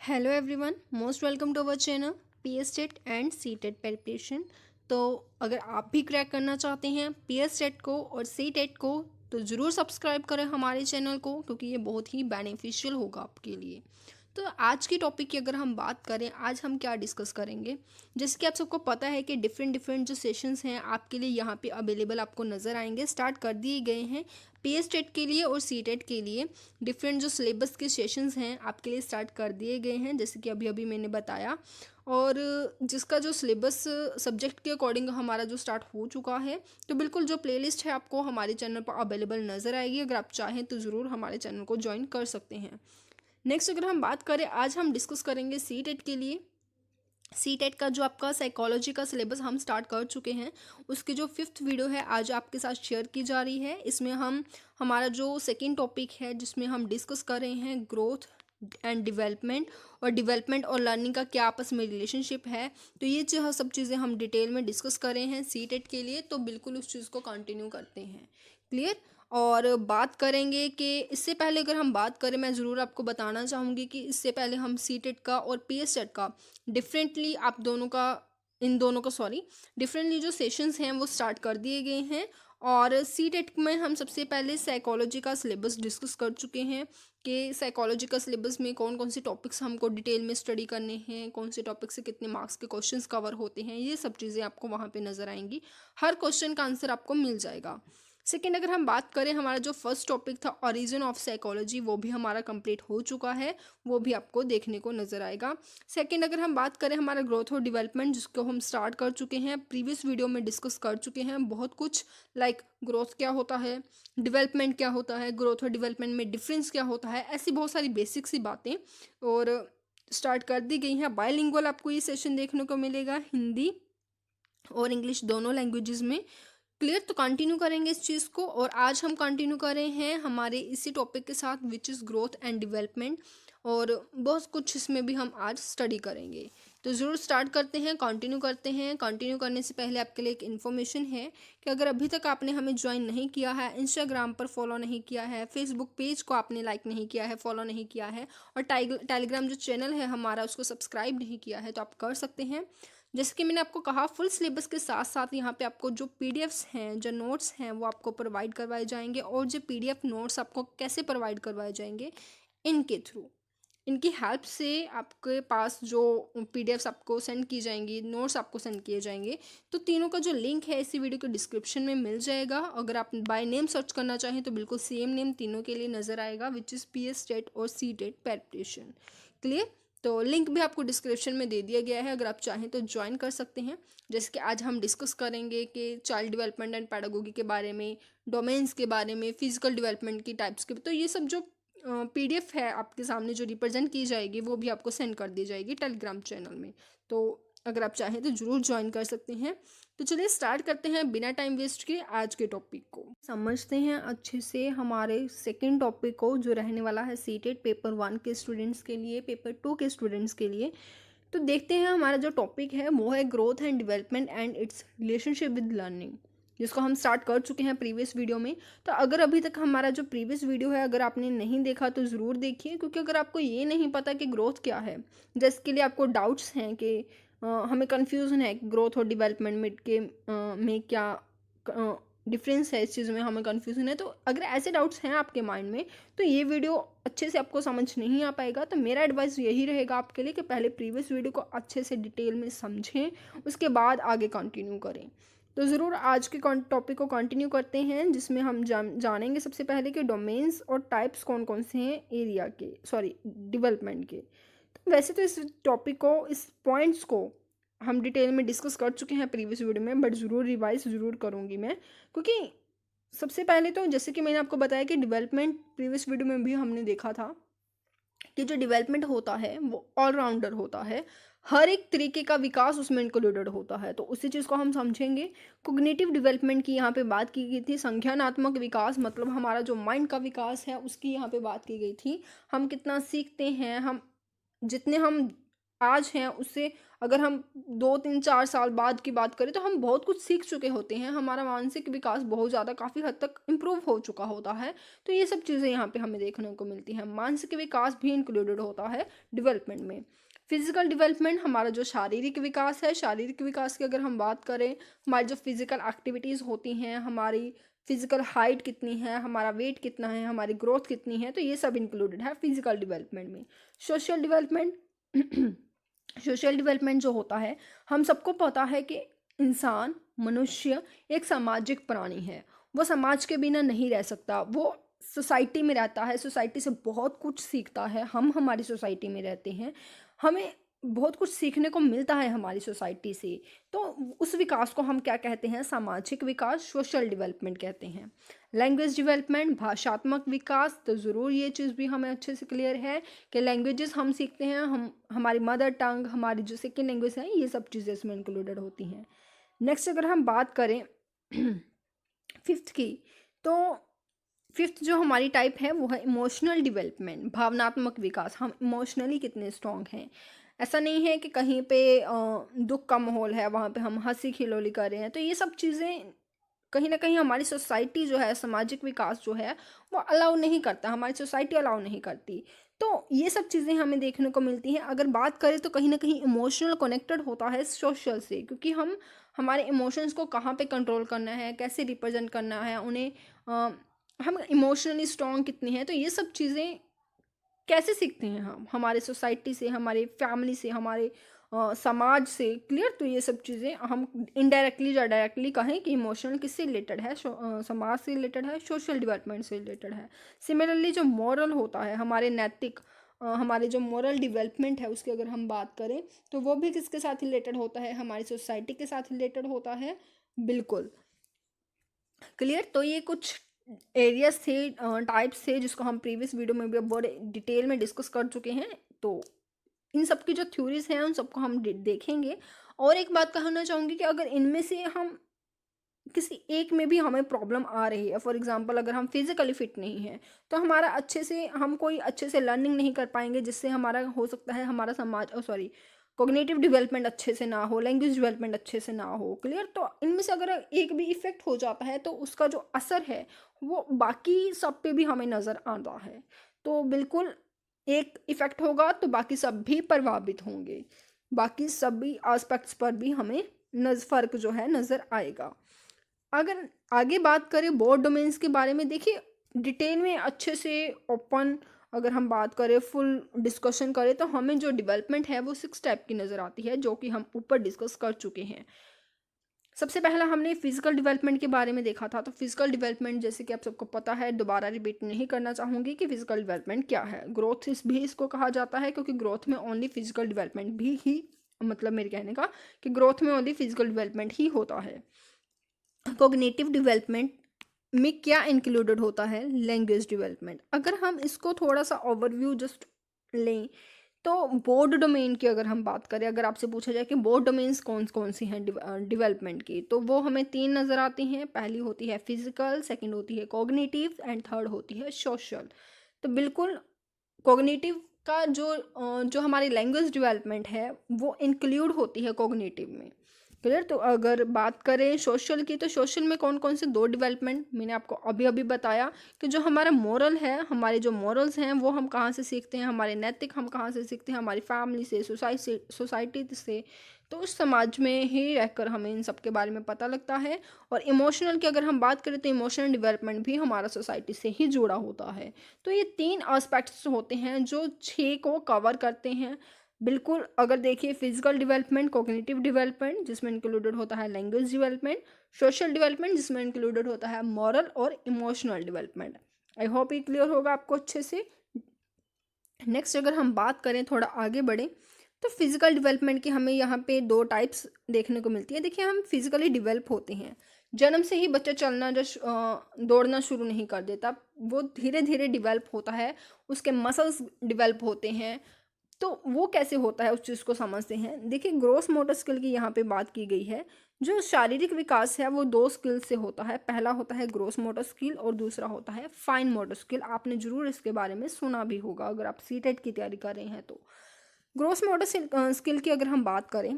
Hello everyone, most welcome to our channel PS TET and C TET preparation. तो अगर आप भी crack करना चाहते हैं पीएस टेट को और सी टेट को तो ज़रूर सब्सक्राइब करें हमारे चैनल को, क्योंकि ये बहुत ही बेनिफिशियल होगा आपके लिए। तो आज की टॉपिक की अगर हम बात करें, आज हम क्या डिस्कस करेंगे। जैसे कि आप सबको पता है कि डिफरेंट डिफरेंट जो सेशंस हैं आपके लिए यहाँ पे अवेलेबल आपको नज़र आएंगे, स्टार्ट कर दिए गए हैं पीएस टेट के लिए और सी टेट के लिए। डिफरेंट जो सिलेबस के सेशंस हैं आपके लिए स्टार्ट कर दिए गए हैं, जैसे कि अभी अभी मैंने बताया। और जिसका जो सिलेबस सब्जेक्ट के अकॉर्डिंग हमारा जो स्टार्ट हो चुका है, तो बिल्कुल जो प्लेलिस्ट है आपको हमारे चैनल पर अवेलेबल नज़र आएगी। अगर आप चाहें तो ज़रूर हमारे चैनल को ज्वाइन कर सकते हैं। नेक्स्ट अगर हम बात करें, आज हम डिस्कस करेंगे सी टेट के लिए। सी टेट का जो आपका साइकोलॉजी का सिलेबस हम स्टार्ट कर चुके हैं, उसकी जो 5th वीडियो है आज आपके साथ शेयर की जा रही है। इसमें हम हमारा जो सेकंड टॉपिक है जिसमें हम डिस्कस कर रहे हैं ग्रोथ एंड डेवलपमेंट, और डेवलपमेंट और लर्निंग का क्या आपस में रिलेशनशिप है। तो ये जो सब चीज़ें हम डिटेल में डिस्कस कर रहे हैं सी टेट के लिए, तो बिल्कुल उस चीज़ को कंटिन्यू करते हैं। क्लियर। और बात करेंगे कि इससे पहले अगर हम बात करें, मैं ज़रूर आपको बताना चाहूँगी कि इससे पहले हम सी टेट का और पी एस टेट का डिफरेंटली आप दोनों का इन दोनों का सॉरी डिफरेंटली जो सेशंस हैं वो स्टार्ट कर दिए गए हैं। और सी टेट में हम सबसे पहले साइकोलॉजी का सिलेबस डिस्कस कर चुके हैं कि साइकोलॉजी का सिलेबस में कौन कौन से टॉपिक्स हमको डिटेल में स्टडी करने हैं, कौन से टॉपिक से कितने मार्क्स के क्वेश्चंस कवर होते हैं, ये सब चीज़ें आपको वहाँ पे नज़र आएंगी। हर क्वेश्चन का आंसर आपको मिल जाएगा। सेकेंड अगर हम बात करें, हमारा जो फर्स्ट टॉपिक था ओरिजिन ऑफ साइकोलॉजी, वो भी हमारा कंप्लीट हो चुका है, वो भी आपको देखने को नज़र आएगा। सेकेंड अगर हम बात करें हमारा ग्रोथ और डेवलपमेंट, जिसको हम स्टार्ट कर चुके हैं, प्रीवियस वीडियो में डिस्कस कर चुके हैं बहुत कुछ, लाइक ग्रोथ क्या होता है, डेवलपमेंट क्या होता है, ग्रोथ और डेवलपमेंट में डिफरेंस क्या होता है, ऐसी बहुत सारी बेसिक सी बातें और स्टार्ट कर दी गई हैं। बायलिंगुअल आपको ये सेशन देखने को मिलेगा, हिंदी और इंग्लिश दोनों लैंग्वेजेस में। क्लियर। तो कंटिन्यू करेंगे इस चीज़ को, और आज हम कंटिन्यू कर रहे हैं हमारे इसी टॉपिक के साथ, which is growth and development, और बहुत कुछ इसमें भी हम आज स्टडी करेंगे। तो ज़रूर स्टार्ट करते हैं, कंटिन्यू करते हैं। कंटिन्यू करने से पहले आपके लिए एक इन्फॉर्मेशन है कि अगर अभी तक आपने हमें ज्वाइन नहीं किया है, इंस्टाग्राम पर फॉलो नहीं किया है, फेसबुक पेज को आपने लाइक नहीं किया है, फॉलो नहीं किया है, और टेलीग्राम जो चैनल है हमारा उसको सब्सक्राइब नहीं किया है, तो आप कर सकते हैं। जैसे कि मैंने आपको कहा, फुल सिलेबस के साथ साथ यहाँ पे आपको जो पीडीएफ्स हैं, जो नोट्स हैं, वो आपको प्रोवाइड करवाए जाएंगे। और जो पीडीएफ नोट्स आपको कैसे प्रोवाइड करवाए जाएंगे, इनके थ्रू, इनकी हेल्प से आपके पास जो पीडीएफ्स आपको सेंड की जाएंगी, नोट्स आपको सेंड किए जाएंगे, तो तीनों का जो लिंक है इसी वीडियो के डिस्क्रिप्शन में मिल जाएगा। अगर आप बाय नेम सर्च करना चाहें तो बिल्कुल सेम नेम तीनों के लिए नज़र आएगा, which is P S TET और सी टेट प्रिपरेशन। क्लियर। तो लिंक भी आपको डिस्क्रिप्शन में दे दिया गया है, अगर आप चाहें तो ज्वाइन कर सकते हैं। जैसे कि आज हम डिस्कस करेंगे कि चाइल्ड डेवलपमेंट एंड पैडागोगी के बारे में, डोमेन्स के बारे में, फिजिकल डेवलपमेंट की टाइप्स के, तो ये सब जो पीडीएफ है आपके सामने जो रिप्रेजेंट की जाएगी, वो भी आपको सेंड कर दी जाएगी टेलीग्राम चैनल में। तो अगर आप चाहें तो ज़रूर ज्वाइन कर सकते हैं। तो चलिए स्टार्ट करते हैं बिना टाइम वेस्ट किए आज के टॉपिक को। समझते हैं अच्छे से हमारे सेकंड टॉपिक को, जो रहने वाला है सी टेट पेपर 1 के स्टूडेंट्स के लिए, पेपर 2 के स्टूडेंट्स के लिए। तो देखते हैं हमारा जो टॉपिक है वो है growth and development and it's relationship with learning, जिसको हम स्टार्ट कर चुके हैं प्रीवियस वीडियो में। तो अगर अभी तक हमारा जो प्रीवियस वीडियो है अगर आपने नहीं देखा तो ज़रूर देखिए, क्योंकि अगर आपको ये नहीं पता कि ग्रोथ क्या है, जिसके लिए आपको डाउट्स हैं कि हमें कन्फ्यूज़न है कि ग्रोथ और डेवलपमेंट में क्या डिफरेंस है, इस चीज़ में हमें कन्फ्यूज़न है, तो अगर ऐसे डाउट्स हैं आपके माइंड में तो ये वीडियो अच्छे से आपको समझ नहीं आ पाएगा। तो मेरा एडवाइस यही रहेगा आपके लिए कि पहले प्रीवियस वीडियो को अच्छे से डिटेल में समझें, उसके बाद आगे कंटिन्यू करें। तो ज़रूर आज के टॉपिक को कंटिन्यू करते हैं, जिसमें हम जानेंगे सबसे पहले कि डोमेन्स और टाइप्स कौन कौन से हैं एरिया के, सॉरी डेवलपमेंट के। तो वैसे तो इस टॉपिक को, इस पॉइंट्स को हम डिटेल में डिस्कस कर चुके हैं प्रीवियस वीडियो में, बट ज़रूर रिवाइज ज़रूर करूँगी मैं, क्योंकि सबसे पहले तो जैसे कि मैंने आपको बताया कि डेवलपमेंट प्रीवियस वीडियो में भी हमने देखा था कि जो डेवलपमेंट होता है वो ऑलराउंडर होता है, हर एक तरीके का विकास उसमें इंक्लूडेड होता है। तो उसी चीज़ को हम समझेंगे। कोग्निटिव डेवलपमेंट की यहाँ पे बात की गई थी, संज्ञानात्मक विकास, मतलब हमारा जो माइंड का विकास है उसकी यहाँ पे बात की गई थी। हम कितना सीखते हैं, हम जितने हम आज हैं उससे अगर हम 2 3 4 साल बाद की बात करें तो हम बहुत कुछ सीख चुके होते हैं, हमारा मानसिक विकास बहुत ज़्यादा काफ़ी हद तक इम्प्रूव हो चुका होता है। तो ये सब चीज़ें यहाँ पे हमें देखने को मिलती हैं। मानसिक विकास भी इंक्लूडेड होता है डेवलपमेंट में। फिजिकल डेवलपमेंट हमारा जो शारीरिक विकास है, शारीरिक विकास की अगर हम बात करें, हमारी जो फिजिकल एक्टिविटीज़ होती हैं, हमारी फिजिकल हाइट कितनी है, हमारा वेट कितना है, हमारी ग्रोथ कितनी है, तो ये सब इंक्लूडेड है फिजिकल डेवलपमेंट में। सोशल डेवलपमेंट सोशल डेवलपमेंट जो होता है, हम सबको पता है कि इंसान मनुष्य एक सामाजिक प्राणी है। वो समाज के बिना नहीं रह सकता, वो सोसाइटी में रहता है, सोसाइटी से बहुत कुछ सीखता है। हम हमारी सोसाइटी में रहते हैं, हमें बहुत कुछ सीखने को मिलता है हमारी सोसाइटी से। तो उस विकास को हम क्या कहते हैं, सामाजिक विकास, सोशल डेवलपमेंट कहते हैं। लैंग्वेज डेवलपमेंट, भाषात्मक विकास, तो ज़रूर ये चीज़ भी हमें अच्छे से क्लियर है कि लैंग्वेजेस हम सीखते हैं, हम हमारी मदर टंग, हमारी जो सेकेंड लैंग्वेज है, ये सब चीज़ें इसमें इंक्लूडेड होती हैं। नेक्स्ट अगर हम बात करें फिफ्थ की, तो फिफ्थ जो हमारी टाइप है वो है इमोशनल डेवलपमेंट, भावनात्मक विकास। हम इमोशनली कितने स्ट्रॉन्ग हैं। ऐसा नहीं है कि कहीं पे दुख का माहौल है वहाँ पे हम हंसी खिलौली कर रहे हैं। तो ये सब चीज़ें कहीं ना कहीं हमारी सोसाइटी जो है, सामाजिक विकास जो है वो अलाउ नहीं करता, हमारी सोसाइटी अलाउ नहीं करती। तो ये सब चीज़ें हमें देखने को मिलती हैं। अगर बात करें तो कहीं ना कहीं इमोशनल कनेक्टेड होता है सोशल से, क्योंकि हम हमारे इमोशंस को कहाँ पे कंट्रोल करना है, कैसे रिप्रेजेंट करना है उन्हें, हम इमोशनली स्ट्रॉन्ग कितने हैं, तो ये सब चीज़ें कैसे सीखते हैं हम हमारे सोसाइटी से, हमारे फैमिली से, हमारे समाज से। क्लियर। तो ये सब चीज़ें हम इनडायरेक्टली या डायरेक्टली कहें कि इमोशनल किससे रिलेटेड है, समाज से रिलेटेड है, सोशल डेवलपमेंट से रिलेटेड है। सिमिलरली जो मॉरल होता है, हमारे नैतिक, हमारे जो मॉरल डेवलपमेंट है उसकी अगर हम बात करें तो वो भी किसके साथ रिलेटेड होता है, हमारी सोसाइटी के साथ रिलेटेड होता है। बिल्कुल। क्लियर। तो ये कुछ एरियाज थे, टाइप्स थे, जिसको हम प्रीवियस वीडियो में भी बहुत डिटेल में डिस्कस कर चुके हैं। तो इन सब की जो थ्योरीज हैं उन सबको हम देखेंगे। और एक बात कहना चाहूँगी कि अगर इनमें से हम किसी एक में भी हमें प्रॉब्लम आ रही है, फॉर एग्जांपल अगर हम फिजिकली फिट नहीं हैं तो हमारा अच्छे से, हम कोई अच्छे से लर्निंग नहीं कर पाएंगे, जिससे हमारा हो सकता है हमारा समाज सॉरी कॉग्निटिव डेवलपमेंट अच्छे से ना हो, लैंग्वेज डेवलपमेंट अच्छे से ना हो। क्लियर। तो इनमें से अगर एक भी इफेक्ट हो जाता है तो उसका जो असर है वो बाकी सब पे भी हमें नज़र आता है। तो बिल्कुल, एक इफेक्ट होगा तो बाकी सब भी प्रभावित होंगे, बाकी सभी एस्पेक्ट्स पर भी हमें फ़र्क जो है नज़र आएगा। अगर आगे बात करें बोर्ड डोमेन्स के बारे में, देखिए डिटेल में अच्छे से ओपन अगर हम बात करें, फुल डिस्कशन करें, तो हमें जो डेवलपमेंट है वो 6 टाइप की नज़र आती है, जो कि हम ऊपर डिस्कस कर चुके हैं। सबसे पहला हमने फिजिकल डेवलपमेंट के बारे में देखा था। तो फिजिकल डेवलपमेंट जैसे कि आप सबको पता है, दोबारा रिपीट नहीं करना चाहूँगी कि फिजिकल डेवलपमेंट क्या है। ग्रोथ भी इसको कहा जाता है, क्योंकि ग्रोथ में ओनली फिजिकल डेवलपमेंट भी ही, मतलब मेरे कहने का कि ग्रोथ में ओनली फिजिकल डेवलपमेंट ही होता है। कॉग्निटिव डेवलपमेंट में क्या इंक्लूडेड होता है, लैंग्वेज डेवलपमेंट। अगर हम इसको थोड़ा सा ओवरव्यू जस्ट लें तो बोर्ड डोमेन की अगर हम बात करें, अगर आपसे पूछा जाए कि बोर्ड डोमेन्स कौन कौन सी हैं डेवलपमेंट की, तो वो हमें 3 नज़र आती हैं। पहली होती है फिजिकल, सेकंड होती है कॉग्निटिव एंड थर्ड होती है सोशल। तो बिल्कुल कॉग्निटिव का जो हमारी लैंग्वेज डेवलपमेंट है वो इंक्लूड होती है कॉग्निटिव में। क्लियर। तो अगर बात करें सोशल की, तो सोशल में कौन कौन से 2 डेवलपमेंट मैंने आपको अभी अभी बताया कि जो हमारा मोरल है, हमारे जो मोरल्स हैं वो हम कहाँ से सीखते हैं, हमारे नैतिक हम कहाँ से सीखते हैं, हमारी फैमिली से, सोसाइटी से। तो उस समाज में ही रहकर हमें इन सब के बारे में पता लगता है। और इमोशनल की अगर हम बात करें तो इमोशनल डेवलपमेंट भी हमारा सोसाइटी से ही जुड़ा होता है। तो ये 3 एस्पेक्ट्स होते हैं जो 6 को कवर करते हैं। बिल्कुल। अगर देखिए फिजिकल डेवलपमेंट, कॉग्निटिव डेवलपमेंट जिसमें इंक्लूडेड होता है लैंग्वेज डेवलपमेंट, सोशल डेवलपमेंट जिसमें इंक्लूडेड होता है मॉरल और इमोशनल डेवलपमेंट। आई होप ये क्लियर होगा आपको अच्छे से। नेक्स्ट अगर हम बात करें, थोड़ा आगे बढ़ें, तो फिजिकल डेवलपमेंट की हमें यहाँ पे 2 टाइप्स देखने को मिलती है। देखिए हम फिजिकली डेवलप होते हैं, जन्म से ही बच्चा चलना दौड़ना शुरू नहीं कर देता, वो धीरे धीरे डेवलप होता है, उसके मसल्स डेवलप होते हैं। तो वो कैसे होता है उस चीज़ को समझते हैं। देखिए ग्रोस मोटर स्किल की यहाँ पे बात की गई है। जो शारीरिक विकास है वो 2 स्किल से होता है। पहला होता है ग्रोस मोटर स्किल और दूसरा होता है फाइन मोटर स्किल। आपने ज़रूर इसके बारे में सुना भी होगा अगर आप सीटेट की तैयारी कर रहे हैं तो। ग्रोस मोटर स्किल की अगर हम बात करें,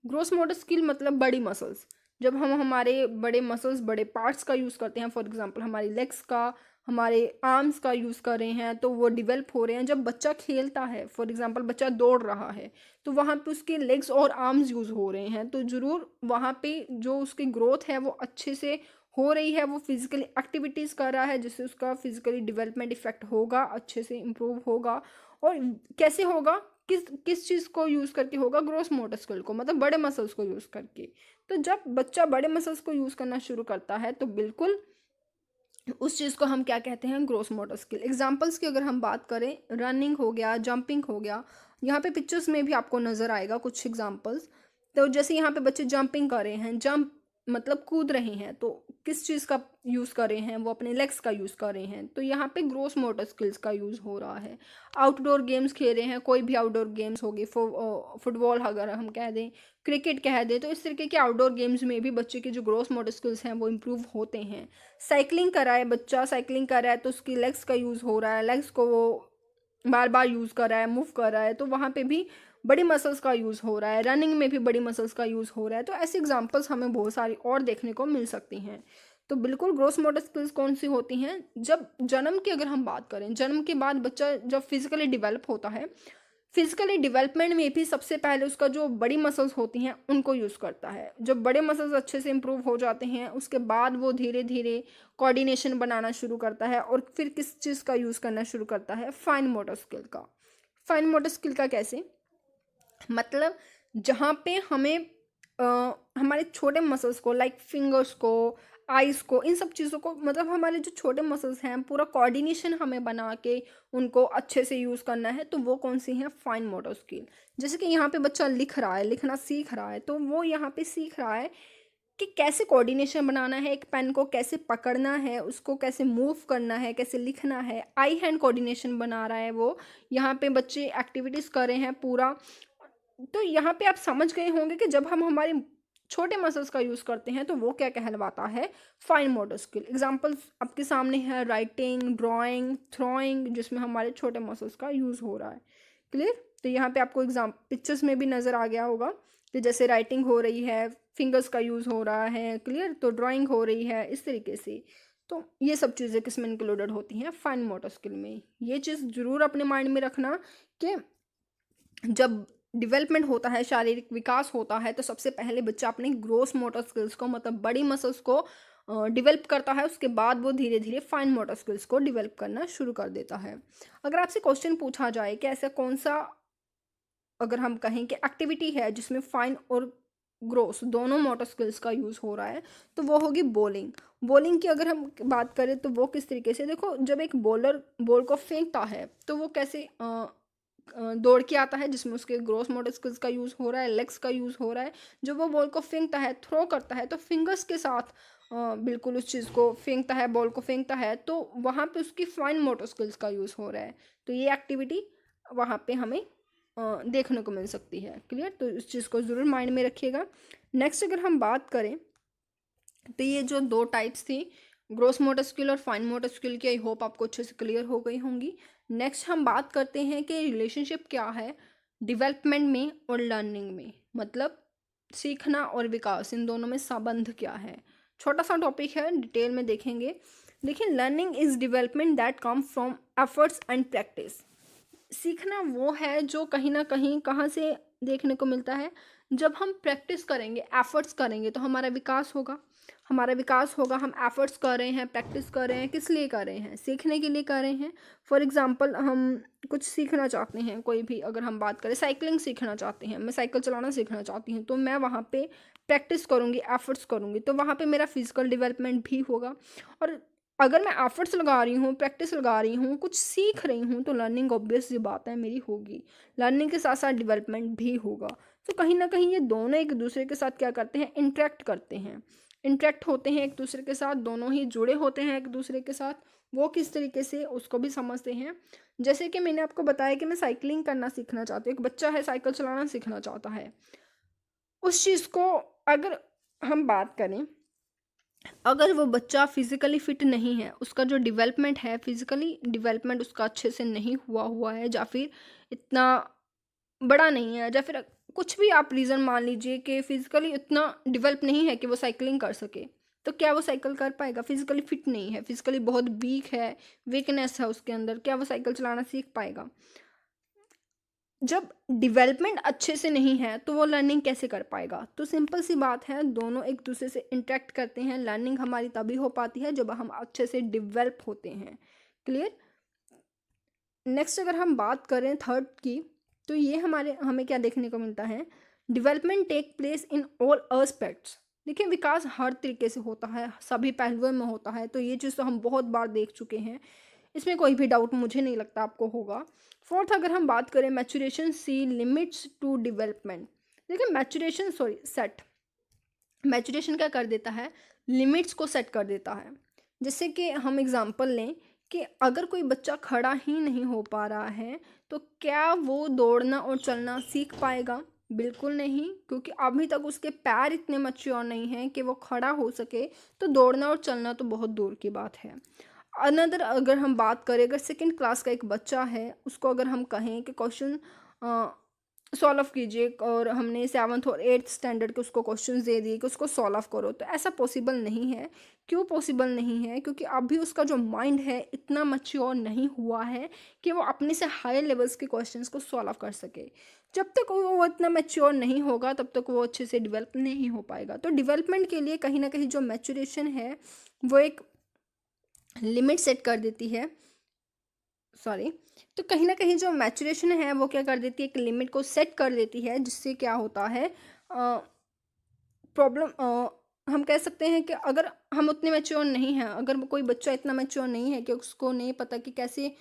ग्रोस मोटर स्किल मतलब बड़ी मसल्स। जब हम हमारे बड़े मसल्स, बड़े पार्ट्स का यूज़ करते हैं, फॉर एग्जांपल हमारी लेग्स का, हमारे आर्म्स का यूज़ कर रहे हैं, तो वो डेवलप हो रहे हैं। जब बच्चा खेलता है, फॉर एग्जांपल बच्चा दौड़ रहा है, तो वहाँ पे उसके लेग्स और आर्म्स यूज़ हो रहे हैं, तो ज़रूर वहाँ पे जो उसकी ग्रोथ है वो अच्छे से हो रही है, वो फिजिकली एक्टिविटीज़ कर रहा है, जिससे उसका फिजिकली डेवलपमेंट इफेक्ट होगा, अच्छे से इम्प्रूव होगा। और कैसे होगा, किस किस चीज़ को यूज़ करके होगा, ग्रोस मोटर स्किल को, मतलब बड़े मसल्स को यूज़ करके। तो जब बच्चा बड़े मसल्स को यूज़ करना शुरू करता है तो बिल्कुल उस चीज़ को हम क्या कहते हैं, ग्रोस मोटर स्किल। एग्जांपल्स की अगर हम बात करें, रनिंग हो गया, जंपिंग हो गया, यहाँ पे पिक्चर्स में भी आपको नज़र आएगा कुछ एग्जांपल्स। तो जैसे यहाँ पे बच्चे जंपिंग कर रहे हैं, जंप मतलब कूद रहे हैं, तो किस चीज़ का यूज़ कर रहे हैं, वो अपने लेग्स का यूज़ कर रहे हैं, तो यहाँ पे ग्रोस मोटर स्किल्स का यूज़ हो रहा है। आउटडोर गेम्स खेल रहे हैं, कोई भी आउटडोर गेम्स होगी, फुटबॉल अगर हम कह दें, क्रिकेट कह दें, तो इस तरीके के आउटडोर गेम्स में भी बच्चे के जो ग्रोस मोटर स्किल्स हैं वो इम्प्रूव होते हैं। साइकिलिंग कर रहा है बच्चा, साइकिलिंग कर रहा है तो उसकी लेग्स का यूज़ हो रहा है, लेग्स को वो बार बार यूज़ कर रहा है, मूव कर रहा है, तो वहाँ पे भी बड़ी मसल्स का यूज़ हो रहा है। रनिंग में भी बड़ी मसल्स का यूज़ हो रहा है। तो ऐसी एग्जांपल्स हमें बहुत सारी और देखने को मिल सकती हैं। तो बिल्कुल ग्रोस मोटर स्किल्स कौन सी होती हैं, जब जन्म की अगर हम बात करें, जन्म के बाद बच्चा जब फिजिकली डेवलप होता है, फिजिकली डेवलपमेंट में भी सबसे पहले उसका जो बड़ी मसल्स होती हैं उनको यूज़ करता है। जब बड़े मसल्स अच्छे से इंप्रूव हो जाते हैं, उसके बाद वो धीरे धीरे कोऑर्डिनेशन बनाना शुरू करता है, और फिर किस चीज़ का यूज़ करना शुरू करता है, फाइन मोटर स्किल का। फाइन मोटर स्किल का कैसे, मतलब जहाँ पे हमें हमारे छोटे मसल्स को, लाइक फिंगर्स को, आइज़ को, इन सब चीज़ों को, मतलब हमारे जो छोटे मसल्स हैं, पूरा कोऑर्डिनेशन हमें बना के उनको अच्छे से यूज़ करना है, तो वो कौन सी है, फाइन मोटर स्किल। जैसे कि यहाँ पे बच्चा लिख रहा है, लिखना सीख रहा है, तो वो यहाँ पे सीख रहा है कि कैसे कोऑर्डिनेशन बनाना है, एक पेन को कैसे पकड़ना है, उसको कैसे मूव करना है, कैसे लिखना है, आई हैंड कोऑर्डिनेशन बना रहा है वो। यहाँ पे बच्चे एक्टिविटीज़ कर रहे हैं पूरा। तो यहाँ पे आप समझ गए होंगे कि जब हम हमारे छोटे मसल्स का यूज़ करते हैं तो वो क्या कहलवाता है, फाइन मोटर स्किल। एग्जांपल्स आपके सामने है, राइटिंग, ड्राइंग, थ्रोइंग, जिसमें हमारे छोटे मसल्स का यूज़ हो रहा है। क्लियर। तो यहाँ पे आपको पिक्चर्स में भी नज़र आ गया होगा कि जैसे राइटिंग हो रही है, फिंगर्स का यूज़ हो रहा है, क्लियर, तो ड्राइंग हो रही है, इस तरीके से। तो ये सब चीज़ें किस में इंक्लूडेड होती हैं, फाइन मोटर स्किल में। ये चीज़ ज़रूर अपने माइंड में रखना कि जब डेवलपमेंट होता है, शारीरिक विकास होता है, तो सबसे पहले बच्चा अपने ग्रोस मोटर स्किल्स को, मतलब बड़ी मसल्स को डेवलप करता है, उसके बाद वो धीरे धीरे फाइन मोटर स्किल्स को डेवलप करना शुरू कर देता है। अगर आपसे क्वेश्चन पूछा जाए कि ऐसा कौन सा, अगर हम कहें कि एक्टिविटी है जिसमें फाइन और ग्रोस दोनों मोटर स्किल्स का यूज़ हो रहा है, तो वो होगी बॉलिंग। बॉलिंग की अगर हम बात करें तो वो किस तरीके से, देखो जब एक बॉलर बॉल को फेंकता है तो वो कैसे दौड़ के आता है, जिसमें उसके ग्रोस मोटर स्किल्स का यूज़ हो रहा है, लेग्स का यूज़ हो रहा है। जब वो बॉल को फेंकता है, थ्रो करता है, तो फिंगर्स के साथ बिल्कुल उस चीज़ को फेंकता है, बॉल को फेंकता है, तो वहाँ पे उसकी फाइन मोटर स्किल्स का यूज़ हो रहा है। तो ये एक्टिविटी वहाँ पे हमें देखने को मिल सकती है। क्लियर। तो इस चीज़ को ज़रूर माइंड में रखिएगा। नेक्स्ट अगर हम बात करें, तो ये जो दो टाइप्स थी, ग्रोस मोटर स्किल और फाइन मोटर स्किल की, आई होप आपको अच्छे से क्लियर हो गई होंगी। नेक्स्ट हम बात करते हैं कि रिलेशनशिप क्या है डेवलपमेंट में और लर्निंग में, मतलब सीखना और विकास, इन दोनों में संबंध क्या है। छोटा सा टॉपिक है, डिटेल में देखेंगे। देखिए, learning is development that come from efforts and practice. सीखना वो है जो कहीं ना कहीं कहाँ से देखने को मिलता है, जब हम प्रैक्टिस करेंगे, एफर्ट्स करेंगे, तो हमारा विकास होगा। हमारा विकास होगा, हम एफर्ट्स कर रहे हैं, प्रैक्टिस कर रहे हैं, किस लिए कर रहे हैं, सीखने के लिए कर रहे हैं। फॉर एग्जांपल, हम कुछ सीखना चाहते हैं, कोई भी अगर हम बात करें, साइकिलिंग सीखना चाहते हैं, मैं साइकिल चलाना सीखना चाहती हूँ, तो मैं वहाँ पे प्रैक्टिस करूँगी, एफर्ट्स करूँगी, तो वहाँ पे मेरा फिजिकल डेवलपमेंट भी होगा। और अगर मैं एफर्ट्स लगा रही हूँ, प्रैक्टिस लगा रही हूँ, कुछ सीख रही हूँ, तो लर्निंग ऑब्वियस सी बात है मेरी होगी। लर्निंग के साथ साथ डेवलपमेंट भी होगा। तो कहीं ना कहीं ये दोनों एक दूसरे के साथ क्या करते हैं, इंटरेक्ट करते हैं, इंटरेक्ट होते हैं एक दूसरे के साथ, दोनों ही जुड़े होते हैं एक दूसरे के साथ। वो किस तरीके से, उसको भी समझते हैं। जैसे कि मैंने आपको बताया कि मैं साइकिलिंग करना सीखना चाहती हूँ, एक बच्चा है साइकिल चलाना सीखना चाहता है, उस चीज़ को अगर हम बात करें, अगर वो बच्चा फिज़िकली फिट नहीं है, उसका जो डेवलपमेंट है, फिज़िकली डेवलपमेंट उसका अच्छे से नहीं हुआ हुआ है, या फिर इतना बड़ा नहीं है, या फिर कुछ भी आप रीज़न मान लीजिए कि फिज़िकली उतना डेवलप नहीं है कि वो साइकिलिंग कर सके, तो क्या वो साइकिल कर पाएगा? फिज़िकली फिट नहीं है, फिज़िकली बहुत वीक है, वीकनेस है उसके अंदर, क्या वो साइकिल चलाना सीख पाएगा? जब डेवलपमेंट अच्छे से नहीं है तो वो लर्निंग कैसे कर पाएगा? तो सिंपल सी बात है, दोनों एक दूसरे से इंटरेक्ट करते हैं। लर्निंग हमारी तभी हो पाती है जब हम अच्छे से डेवलप होते हैं। क्लियर? नेक्स्ट अगर हम बात करें थर्ड की, तो ये हमें क्या देखने को मिलता है? Development take place in all aspects. देखिए, विकास हर तरीके से होता है, सभी पहलुओं में होता है, तो ये चीज़ तो हम बहुत बार देख चुके हैं, इसमें कोई भी डाउट मुझे नहीं लगता आपको होगा। फोर्थ अगर हम बात करें, मैचुरेशन सी लिमिट्स टू डेवलपमेंट। देखिए, मैचुरेशन क्या कर देता है? लिमिट्स को सेट कर देता है। जैसे कि हम एग्जांपल लें कि अगर कोई बच्चा खड़ा ही नहीं हो पा रहा है, तो क्या वो दौड़ना और चलना सीख पाएगा? बिल्कुल नहीं, क्योंकि अभी तक उसके पैर इतने मैच्योर नहीं हैं कि वो खड़ा हो सके, तो दौड़ना और चलना तो बहुत दूर की बात है। अनदर अगर हम बात करें, अगर सेकंड क्लास का एक बच्चा है, उसको अगर हम कहें कि क्वेश्चन सॉल्व कीजिए, और हमने 7th और 8th स्टैंडर्ड के उसको क्वेश्चंस दे दिए कि उसको सॉल्व करो, तो ऐसा पॉसिबल नहीं है। क्यों पॉसिबल नहीं है? क्योंकि अभी उसका जो माइंड है इतना मैच्योर नहीं हुआ है कि वो अपने से हायर लेवल्स के क्वेश्चंस को सॉल्व कर सके। जब तक वो इतना मैच्योर नहीं होगा, तब तक वो अच्छे से डेवलप नहीं हो पाएगा। तो डेवलपमेंट के लिए कहीं ना कहीं जो मैच्योरेशन है वो एक लिमिट सेट कर देती है। सॉरी, तो कहीं ना कहीं जो मैचुरेशन है वो क्या कर देती है? एक लिमिट को सेट कर देती है, जिससे क्या होता है, प्रॉब्लम हम कह सकते हैं कि अगर हम उतने मैच्योर नहीं हैं, अगर कोई बच्चा इतना मैच्योर नहीं है कि उसको नहीं पता कि कैसे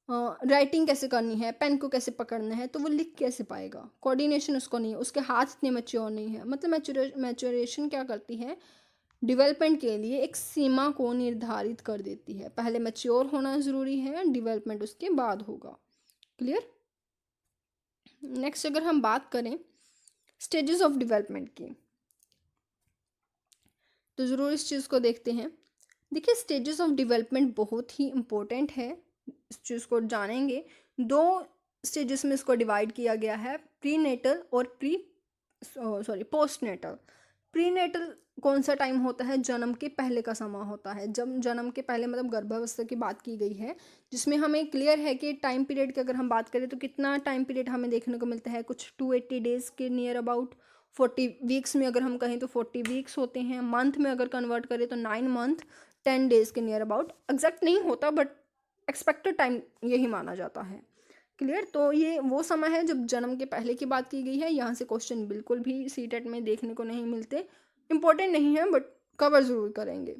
राइटिंग कैसे करनी है, पेन को कैसे पकड़ना है, तो वो लिख कैसे पाएगा? कोऑर्डिनेशन उसको नहीं है, उसके हाथ इतने मैच्योर नहीं है। मतलब मैच्योरेशन क्या करती है? डेवलपमेंट के लिए एक सीमा को निर्धारित कर देती है। पहले मैच्योर होना ज़रूरी है, डेवलपमेंट उसके बाद होगा। क्लियर? नेक्स्ट अगर हम बात करें स्टेजेस ऑफ डेवलपमेंट की, तो ज़रूर इस चीज़ को देखते हैं। देखिए, स्टेजेस ऑफ डेवलपमेंट बहुत ही इम्पोर्टेंट है, इस चीज़ को जानेंगे। 2 स्टेजेस में इसको डिवाइड किया गया है, प्री नेटल और पोस्ट नेटल। प्री नेटल कौन सा टाइम होता है? जन्म के पहले का समय होता है। जब जन्म के पहले मतलब गर्भावस्था की बात की गई है, जिसमें हमें क्लियर है कि टाइम पीरियड की अगर हम बात करें तो कितना टाइम पीरियड हमें देखने को मिलता है? कुछ 280 डेज़ के नियर अबाउट। 40 वीक्स में अगर हम कहें तो 40 वीक्स होते हैं। मंथ में अगर कन्वर्ट करें तो 9 मंथ 10 डेज़ के नियर अबाउट। एग्जैक्ट नहीं होता, बट एक्सपेक्टेड टाइम यही माना जाता है। क्लियर? तो ये वो समय है जब जन्म के पहले की बात की गई है। यहाँ से क्वेश्चन बिल्कुल भी सीटेट में देखने को नहीं मिलते, इंपॉर्टेंट नहीं है, बट कवर ज़रूर करेंगे।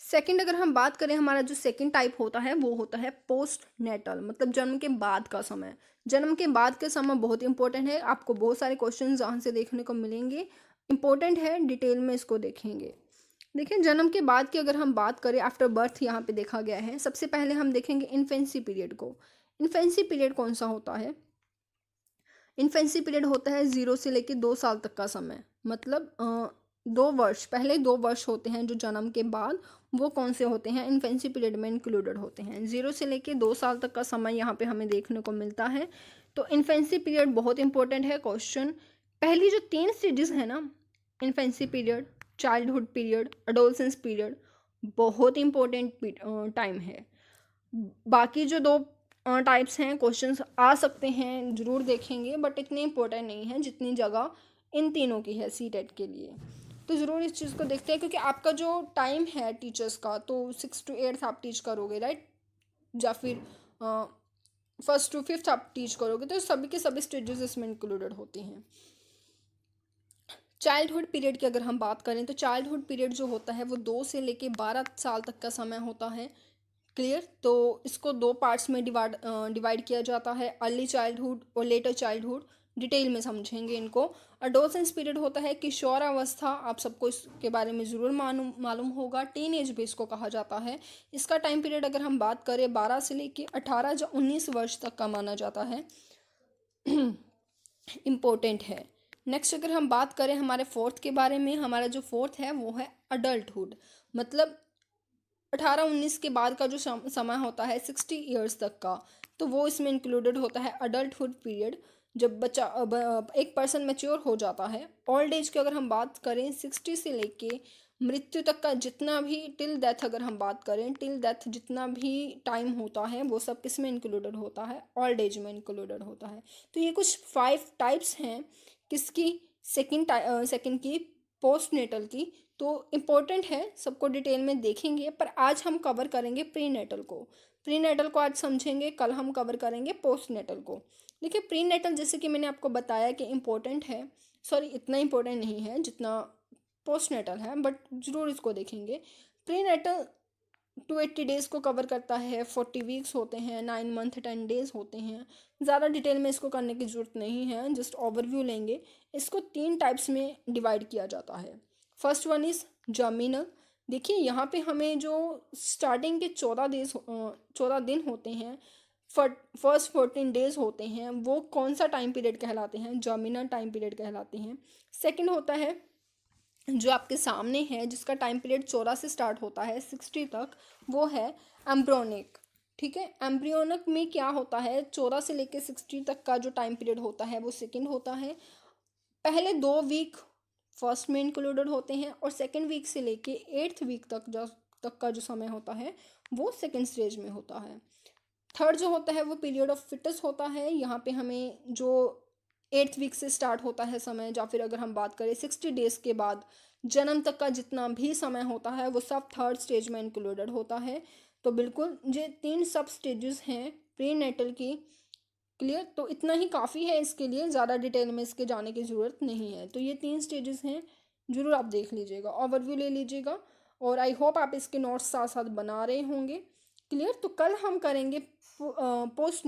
सेकंड अगर हम बात करें, हमारा जो सेकंड टाइप होता है वो होता है पोस्ट नेटल, मतलब जन्म के बाद का समय। जन्म के बाद का समय बहुत इंपॉर्टेंट है, आपको बहुत सारे क्वेश्चन यहाँ से देखने को मिलेंगे, इंपॉर्टेंट है, डिटेल में इसको देखेंगे। देखिए, जन्म के बाद की अगर हम बात करें, आफ्टर बर्थ यहाँ पे देखा गया है। सबसे पहले हम देखेंगे इन्फेंसी पीरियड को। इन्फेंसी पीरियड कौन सा होता है? इन्फेंसी पीरियड होता है 0 से लेकर 2 साल तक का समय। मतलब 2 वर्ष, पहले 2 वर्ष होते हैं जो जन्म के बाद, वो कौन से होते हैं? इन्फेंसी पीरियड में इंक्लूडेड होते हैं। 0 से लेकर 2 साल तक का समय यहाँ पे हमें देखने को मिलता है। तो इन्फेंसी पीरियड बहुत इंपॉर्टेंट है। क्वेश्चन, पहली जो 3 स्टेजेस है ना, infancy period, childhood period, adolescence period, बहुत इंपॉर्टेंट टाइम है। बाकी जो 2 टाइप्स हैं, क्वेश्चंस आ सकते हैं, ज़रूर देखेंगे, बट इतने इंपॉर्टेंट नहीं है जितनी जगह इन तीनों की है सीटेट के लिए। तो ज़रूर इस चीज़ को देखते हैं, क्योंकि आपका जो टाइम है टीचर्स का, तो 6 to 8 आप टीच करोगे, राइट? या फिर 1st to 5th आप टीच करोगे, तो सभी के सभी स्टेजेस इसमें इंक्लूडेड होती हैं। चाइल्डहुड पीरियड की अगर हम बात करें, तो चाइल्डहुड पीरियड जो होता है वो 2 से लेके 12 साल तक का समय होता है। क्लियर? तो इसको 2 पार्ट्स में डिवाइड किया जाता है, अर्ली चाइल्डहुड और लेटर चाइल्डहुड। डिटेल में समझेंगे इनको। अडोसेंस पीरियड होता है किशोरावस्था, आप सबको इसके बारे में ज़रूर मालूम होगा। टीन एज भी इसको कहा जाता है। इसका टाइम पीरियड अगर हम बात करें 12 से लेके 18 या 19 वर्ष तक का माना जाता है। इम्पोर्टेंट है। नेक्स्ट अगर हम बात करें हमारे फोर्थ के बारे में, हमारा जो फोर्थ है वो है अडल्टहुड। मतलब 18-19 के बाद का जो समय होता है 60 ईयर्स तक का। तो वो इसमें इंक्लूडेड होता है। अडल्टहुड पीरियड, जब बच्चा एक पर्सन मैच्योर हो जाता है। ओल्ड एज की अगर हम बात करें 60 से लेके मृत्यु तक का जितना भी टिल डेथ, अगर हम बात करें टिल डेथ जितना भी टाइम होता है वो सब किस में इंक्लूडेड होता है, ओल्ड एज में इंक्लूडेड होता है। तो ये कुछ 5 टाइप्स हैं किसकी, सेकंड की, पोस्ट नेटल की। तो इम्पोर्टेंट है, सबको डिटेल में देखेंगे, पर आज हम कवर करेंगे प्री नेटल को। प्री नेटल को आज समझेंगे, कल हम कवर करेंगे पोस्ट नेटल को। देखिए प्री नेटल जैसे कि मैंने आपको बताया कि इम्पोर्टेंट है, सॉरी इतना इम्पोर्टेंट नहीं है जितना पोस्ट नेटल है, बट ज़रूर इसको देखेंगे। प्री नेटल 280 डेज़ को कवर करता है, 40 वीक्स होते हैं, 9 मंथ 10 डेज़ होते हैं। ज़्यादा डिटेल में इसको करने की ज़रूरत नहीं है, जस्ट ओवरव्यू लेंगे। इसको 3 टाइप्स में डिवाइड किया जाता है। First one is germinal. देखिए यहाँ पे हमें जो स्टार्टिंग के 14 दिन होते हैं, फर्स्ट 14 डेज़ होते हैं, वो कौन सा टाइम पीरियड कहलाते हैं, जर्मिनल टाइम पीरियड कहलाते हैं। सेकेंड होता है जो आपके सामने है, जिसका टाइम पीरियड 14 से स्टार्ट होता है 60 तक, वो है एम्ब्रियोनिक। ठीक है, एम्ब्रियोनिक में क्या होता है, 14 से लेकर 60 तक का जो टाइम पीरियड होता है वो सेकंड होता है। पहले 2 वीक फर्स्ट में इंक्लूडेड होते हैं और सेकंड वीक से लेके 8th वीक तक का जो समय होता है वो सेकंड स्टेज में होता है। थर्ड जो होता है वो पीरियड ऑफ फिटनेस होता है। यहाँ पे हमें जो 8th वीक से स्टार्ट होता है समय, या फिर अगर हम बात करें 60 डेज़ के बाद जन्म तक का जितना भी समय होता है वो सब थर्ड स्टेज में इंक्लूडेड होता है। तो बिल्कुल ये 3 सब स्टेजेस हैं प्री नेटल की। क्लियर, तो इतना ही काफ़ी है इसके लिए, ज़्यादा डिटेल में इसके जाने की ज़रूरत नहीं है। तो ये 3 स्टेजेस हैं, ज़रूर आप देख लीजिएगा, ओवरव्यू ले लीजिएगा, और आई होप आप इसके नोट्स साथ साथ बना रहे होंगे। क्लियर, तो कल हम करेंगे पोस्ट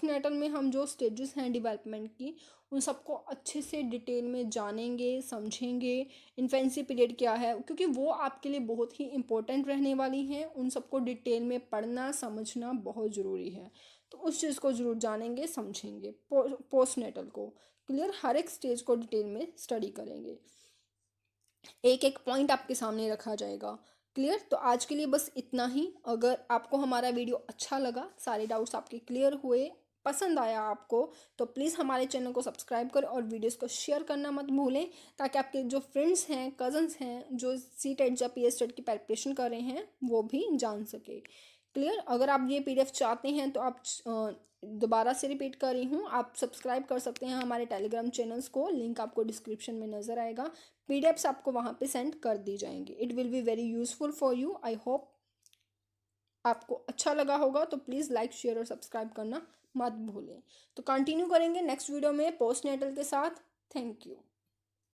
नेटल में हम जो स्टेजेस हैं डेवलपमेंट की उन सबको अच्छे से डिटेल में जानेंगे, समझेंगे। इन्फेंसी पीरियड क्या है, क्योंकि वो आपके लिए बहुत ही इंपॉर्टेंट रहने वाली हैं, उन सबको डिटेल में पढ़ना समझना बहुत ज़रूरी है। तो उस चीज़ को ज़रूर जानेंगे, समझेंगे। पोस्ट नेटल को क्लियर, हर एक स्टेज को डिटेल में स्टडी करेंगे, एक एक पॉइंट आपके सामने रखा जाएगा। क्लियर, तो आज के लिए बस इतना ही। अगर आपको हमारा वीडियो अच्छा लगा, सारे डाउट्स आपके क्लियर हुए, पसंद आया आपको, तो प्लीज़ हमारे चैनल को सब्सक्राइब करें और वीडियोस को शेयर करना मत भूलें, ताकि आपके जो फ्रेंड्स हैं, कज़न्स हैं, जो सीटेट या पीएसटेट की प्रिपरेशन कर रहे हैं वो भी जान सके। क्लियर, अगर आप ये पीडीएफ चाहते हैं तो आप दोबारा से रिपीट कर रही हूँ, आप सब्सक्राइब कर सकते हैं हमारे टेलीग्राम चैनल्स को, लिंक आपको डिस्क्रिप्शन में नज़र आएगा। पीडीएफ्स आपको वहाँ पे सेंड कर दी जाएंगी। It will be very useful for you. I hope आपको अच्छा लगा होगा, तो प्लीज़ लाइक शेयर और सब्सक्राइब करना मत भूलें। तो कंटिन्यू करेंगे नेक्स्ट वीडियो में पोस्ट नेटल के साथ। Thank you.